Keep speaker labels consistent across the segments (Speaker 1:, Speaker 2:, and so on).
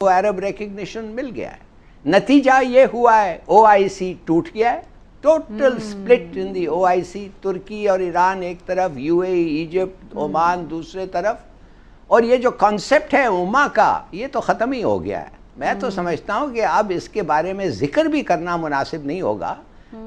Speaker 1: کو عرب ریکگنیشن مل گیا ہے. نتیجہ یہ ہوا ہے OIC ٹوٹ گیا ہے. ٹوٹل سپلٹ ان دی OIC. ترکی اور ایران ایک طرف, UAE, ایجپٹ, عمان دوسرے طرف. اور یہ جو کانسیپٹ ہے اما کا, یہ تو ختم ہی ہو گیا ہے. میں تو سمجھتا ہوں کہ اب اس کے بارے میں ذکر بھی کرنا مناسب نہیں ہوگا.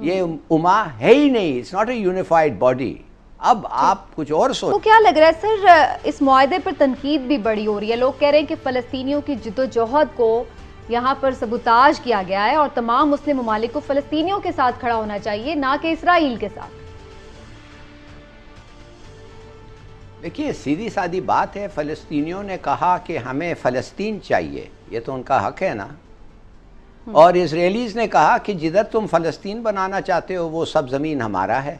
Speaker 1: یہ اما ہے ہی نہیں, it's not a unified body. اب آپ کچھ اور سوچ.
Speaker 2: تو کیا لگ رہا ہے سر, اس معاہدے پر تنقید بھی بڑی ہو رہی ہے. لوگ کہہ رہے ہیں کہ فلسطینیوں کی جدوجہد کو یہاں پر سبوتاژ کیا گیا ہے اور تمام مسلم ممالک کو فلسطینیوں کے ساتھ کھڑا ہونا چاہیے, نہ کہ اسرائیل کے ساتھ.
Speaker 1: دیکھیے سیدھی سادی بات ہے, فلسطینیوں نے کہا کہ ہمیں فلسطین چاہیے, یہ تو ان کا حق ہے نا. اور اسرائیلیز نے کہا کہ جدھر تم فلسطین بنانا چاہتے ہو وہ سب زمین ہمارا ہے,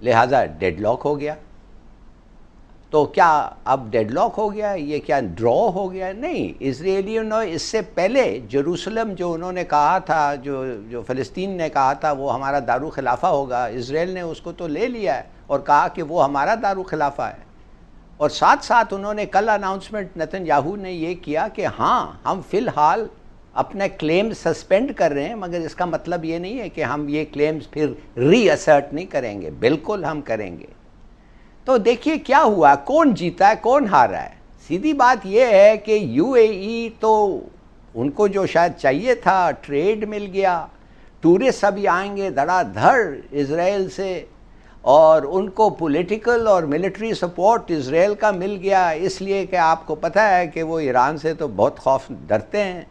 Speaker 1: لہٰذا ڈیڈ لاک ہو گیا. تو کیا اب ڈیڈ لاک ہو گیا, یہ کیا ڈرا ہو گیا؟ نہیں. اسرائیلیوں نے اس سے پہلے جیروسلم جو انہوں نے کہا تھا, جو فلسطین نے کہا تھا وہ ہمارا دارالخلافہ ہوگا, اسرائیل نے اس کو تو لے لیا ہے اور کہا کہ وہ ہمارا دارالخلافہ ہے. اور ساتھ ساتھ انہوں نے کل اناؤنسمنٹ نتن یاہو نے یہ کیا کہ ہاں ہم فی الحال اپنے کلیم سسپینڈ کر رہے ہیں, مگر اس کا مطلب یہ نہیں ہے کہ ہم یہ کلیمز پھر ری اسرٹ نہیں کریں گے. بالکل ہم کریں گے. تو دیکھیے کیا ہوا, کون جیتا ہے کون ہارا ہے. سیدھی بات یہ ہے کہ UAE تو ان کو جو شاید چاہیے تھا ٹریڈ مل گیا, ٹورسٹ ابھی آئیں گے دھڑا دھڑ اسرائیل سے, اور ان کو پولیٹیکل اور ملٹری سپورٹ اسرائیل کا مل گیا, اس لیے کہ آپ کو پتہ ہے کہ وہ ایران سے تو بہت خوف ڈرتے ہیں.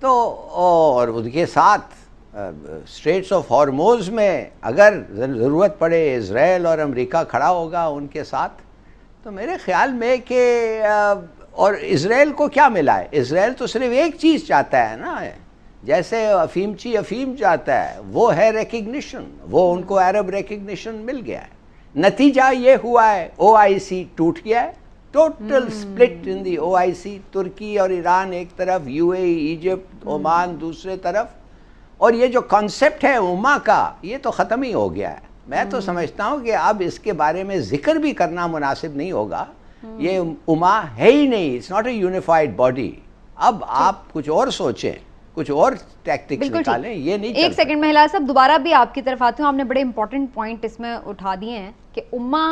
Speaker 1: تو اور ان کے ساتھ اسٹریٹس آف ہارموز میں اگر ضرورت پڑے اسرائیل اور امریکہ کھڑا ہوگا ان کے ساتھ. تو میرے خیال میں کہ اور اسرائیل کو کیا ملا ہے, اسرائیل تو صرف ایک چیز چاہتا ہے نا, جیسے افیمچی افیم چاہتا ہے, وہ ہے ریکگنیشن. وہ ان کو عرب ریکگنیشن مل گیا ہے. نتیجہ یہ ہوا ہے OIC ٹوٹ گیا ہے. ٹوٹل سپلٹ ان دی OIC. ترکی اور ایران ایک طرف, UAE, ایجپٹ, عمان دوسرے طرف. اور یہ جو کانسیپٹ ہے اما کا, یہ تو ختم ہی ہو گیا ہے. میں تو سمجھتا ہوں کہ اب اس کے بارے میں ذکر بھی کرنا مناسب نہیں ہوگا. یہ اما ہے ہی نہیں, it's not a unified body. اب آپ کچھ اور سوچیں, کچھ اور ٹیکٹکس نکالیں, یہ نہیں.
Speaker 2: ایک سیکنڈ مہلا صاحب, دوبارہ بھی آپ کی طرف آتی ہوں. آپ نے بڑے امپورٹنٹ پوائنٹ اس میں اٹھا دیے ہیں کہ اما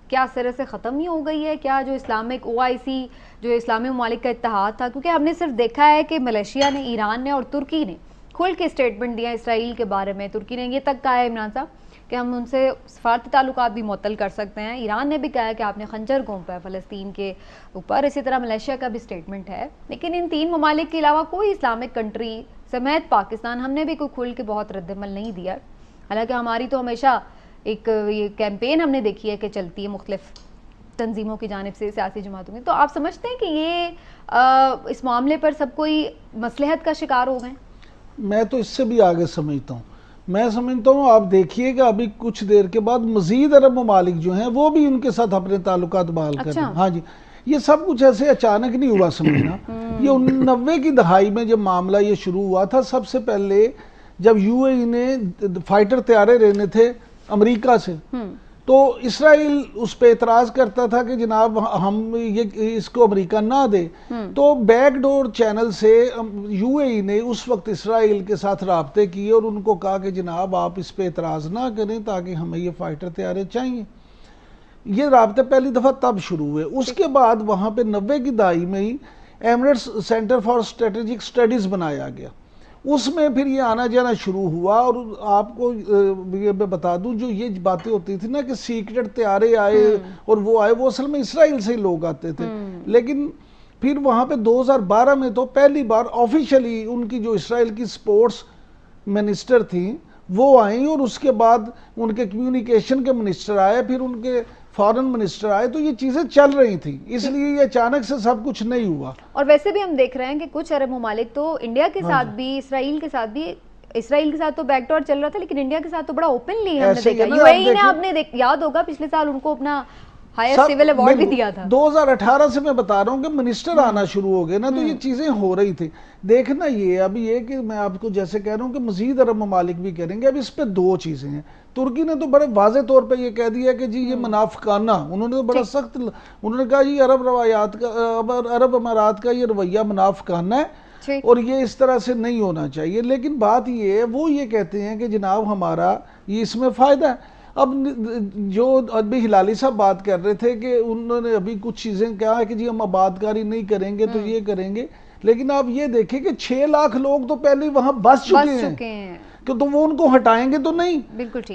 Speaker 2: کیا سرے سے ختم ہی ہو گئی ہے, کیا جو اسلامک OIC جو اسلامی ممالک کا اتحاد تھا, کیونکہ ہم نے صرف دیکھا ہے کہ ملیشیا نے, ایران نے اور ترکی نے کھل کے اسٹیٹمنٹ دیا اسرائیل کے بارے میں. ترکی نے یہ تک کہا ہے عمران صاحب کہ ہم ان سے سفارتی تعلقات بھی معطل کر سکتے ہیں. ایران نے بھی کہا ہے کہ آپ نے خنجر گھونپا ہے فلسطین کے اوپر. اسی طرح ملیشیا کا بھی اسٹیٹمنٹ ہے. لیکن ان تین ممالک کے علاوہ کوئی اسلامک کنٹری سمیت پاکستان, ہم نے بھی کوئی کھل کے بہت رد عمل نہیں دیا. حالانکہ ہماری تو ہمیشہ ایک یہ کیمپین ہم نے دیکھی ہے کہ چلتی ہے مختلف تنظیموں کی جانب سے, سیاسی جماعتوں کی. تو آپ سمجھتے ہیں کہ یہ اس معاملے پر سب کوئی مصلحت کا شکار ہو گئے؟
Speaker 3: میں تو اس سے بھی آگے سمجھتا ہوں. میں سمجھتا ہوں آپ دیکھیے کہ ابھی کچھ دیر کے بعد مزید عرب ممالک جو ہیں وہ بھی ان کے ساتھ اپنے تعلقات بحال کر رہے ہیں. ہاں جی, یہ سب کچھ ایسے اچانک نہیں ہوا سمجھنا. یہ 90 کی دہائی میں جب معاملہ یہ شروع ہوا تھا, سب سے پہلے جب UAE نے فائٹر طیارے لینے تھے امریکہ سے, تو اسرائیل اس پہ اعتراض کرتا تھا کہ جناب ہم اس کو امریکہ نہ دے. تو بیک ڈور چینل سے UAE نے اس وقت اسرائیل کے ساتھ رابطے کیے اور ان کو کہا کہ جناب آپ اس پہ اعتراض نہ کریں تاکہ ہمیں یہ فائٹر طیارے چاہیے. یہ رابطے پہلی دفعہ تب شروع ہوئے. اس کے بعد وہاں پہ 90 کی دہائی میں ہی Emirates Centre for Strategic Studies بنایا گیا. اس میں پھر یہ آنا جانا شروع ہوا. اور آپ کو یہ میں بتا دوں, جو یہ باتیں ہوتی تھی نا کہ سیکرٹ طیارے آئے اور وہ آئے, وہ اصل میں اسرائیل سے ہی لوگ آتے تھے. لیکن پھر وہاں پہ 2012 میں تو پہلی بار آفیشلی ان کی جو اسرائیل کی سپورٹس منسٹر تھیں وہ آئیں, اور اس کے بعد ان کے کمیونیکیشن کے منسٹر آئے, پھر ان کے فارن منسٹر آئے. تو یہ چیزیں چل رہی تھیں, اس لیے یہ اچانک سے سب کچھ نہیں ہوا.
Speaker 2: اور ویسے بھی ہم دیکھ رہے ہیں کہ کچھ عرب ممالک تو انڈیا کے ساتھ بھی, اسرائیل کے ساتھ بھی, اسرائیل کے ساتھ تو بیک ڈور چل رہا تھا لیکن انڈیا کے ساتھ تو بڑا اوپنلی ہم نے دیکھا. UAE نے, آپ نے یاد ہوگا پچھلے سال ان کو اپنا ہائیسٹ سول ایوارڈ بھی دیا تھا.
Speaker 3: 2018 سے میں بتا رہا ہوں کہ منسٹر آنا شروع ہو گئے نا تو یہ چیزیں ہو رہی تھی. دیکھنا یہ اب یہ کہ میں آپ کو جیسے کہہ رہا ہوں کہ مزید عرب ممالک بھی کریں گے. اب اس پہ دو چیزیں ہیں. ترکی نے تو بڑے واضح طور پہ یہ کہہ دیا کہ جی یہ منافقانہ, انہوں نے تو بڑا سخت, انہوں نے کہا جی عرب امارات کا یہ رویہ منافقانہ ہے اور یہ اس طرح سے نہیں ہونا چاہیے. لیکن بات یہ ہے وہ یہ کہتے ہیں کہ جناب ہمارا یہ اس میں فائدہ ہے. اب جو ابھی ہلالی صاحب بات کر رہے تھے کہ انہوں نے ابھی کچھ چیزیں کہا ہے کہ جی ہم آبادکاری نہیں کریں گے تو یہ کریں گے, لیکن آپ یہ دیکھیں کہ 6 لاکھ لوگ تو پہلے وہاں بس چکے ہیں کہ تو وہ ان کو ہٹائیں گے تو نہیں.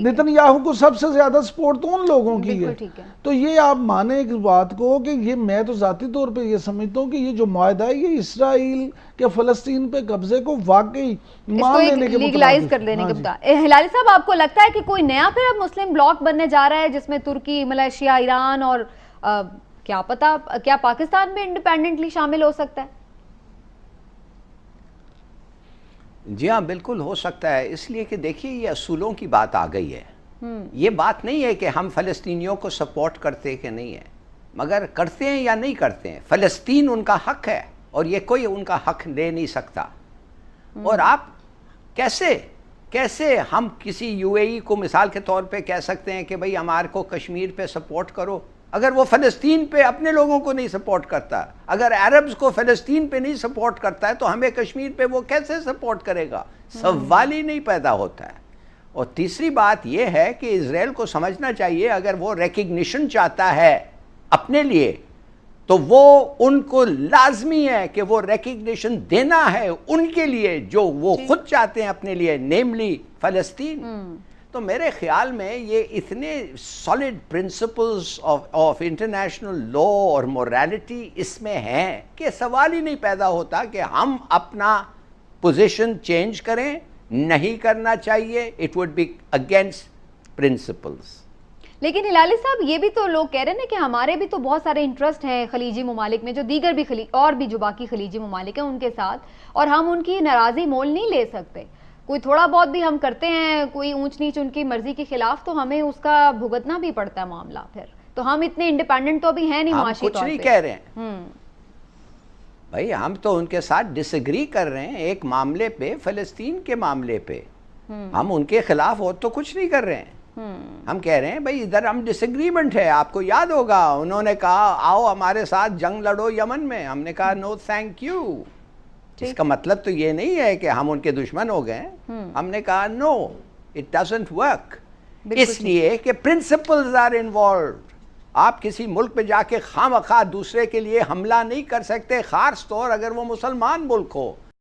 Speaker 3: نتن یاہو کو سب سے زیادہ سپورٹ تو ان لوگوں کی ہے. تو یہ آپ مانیں ایک بات کو کہ یہ میں تو ذاتی طور پہ یہ سمجھتا ہوں کہ یہ جو معاہدہ ہے یہ اسرائیل کے فلسطین پہ قبضے کو واقعی مان لینے کے
Speaker 2: لیگلائز کر لینے کے بتا. ہلالی صاحب آپ کو لگتا ہے کہ کوئی نیا پھر اب مسلم بلاک بننے جا رہا ہے جس میں ترکی, ملیشیا, ایران اور کیا پتا کیا پاکستان میں انڈیپینڈنٹلی شامل ہو سکتا ہے؟
Speaker 1: جی ہاں بالکل ہو سکتا ہے, اس لیے کہ دیکھیے یہ اصولوں کی بات آ گئی ہے. یہ بات نہیں ہے کہ ہم فلسطینیوں کو سپورٹ کرتے کہ نہیں ہیں, مگر کرتے ہیں یا نہیں کرتے ہیں, فلسطین ان کا حق ہے اور یہ کوئی ان کا حق لے نہیں سکتا. اور آپ کیسے ہم کسی یو اے ای کو مثال کے طور پہ کہہ سکتے ہیں کہ بھئی ہمارے کو کشمیر پہ سپورٹ کرو اگر وہ فلسطین پہ اپنے لوگوں کو نہیں سپورٹ کرتا؟ اگر عربز کو فلسطین پہ نہیں سپورٹ کرتا ہے تو ہمیں کشمیر پہ وہ کیسے سپورٹ کرے گا؟ سوال ہی نہیں پیدا ہوتا ہے. اور تیسری بات یہ ہے کہ اسرائیل کو سمجھنا چاہیے اگر وہ ریکگنیشن چاہتا ہے اپنے لیے تو وہ ان کو لازمی ہے کہ وہ ریکگنیشن دینا ہے ان کے لیے جو وہ خود چاہتے ہیں اپنے لیے, نیملی فلسطین. تو میرے خیال میں یہ اتنے solid principles of international law اور مورالٹی اس میں ہیں کہ سوال ہی نہیں پیدا ہوتا کہ ہم اپنا پوزیشن چینج کریں. نہیں کرنا چاہیے, it would be against principles.
Speaker 2: لیکن ہلالی صاحب یہ بھی تو لوگ کہہ رہے ہیں کہ ہمارے بھی تو بہت سارے انٹرسٹ ہیں خلیجی ممالک میں, جو دیگر بھی اور بھی جو باقی خلیجی ممالک ہیں ان کے ساتھ, اور ہم ان کی ناراضی مول نہیں لے سکتے. کوئی تھوڑا بہت بھی ہم کرتے ہیں, کوئی اونچ نیچ ان کی مرضی کے خلاف, تو ہمیں اس کا بھگتنا بھی پڑتا ہے معاملہ. پھر تو ہم اتنے انڈیپینڈنٹ تو ابھی ہیں نہیں معاشی طور پہ.
Speaker 1: ہم کچھ نہیں کہہ رہے ہیں بھائی, ہم تو ان کے ساتھ ڈس ایگری کر رہے ہیں ایک معاملے پہ, فلسطین کے معاملے پہ. ہم ان کے خلاف اور تو کچھ نہیں کر رہے ہیں. ہم کہہ رہے ہیں بھائی ادھر ہم ڈس ایگریمنٹ ہے. آپ کو یاد ہوگا انہوں نے کہا آؤ ہمارے ساتھ جنگ لڑو یمن میں, ہم نے کہا نو تھینک یو. اس کا مطلب تو یہ نہیں ہے کہ ہم ان کے دشمن ہو گئے. ہم نے کہا نو, اٹ ڈزنٹ ورک, اس لیے کہ پرنسپلز آر انوالوڈ. آپ کسی ملک پہ جا کے خواہ مخواہ دوسرے کے لیے حملہ نہیں کر سکتے, خاص طور اگر وہ مسلمان ملک ہو.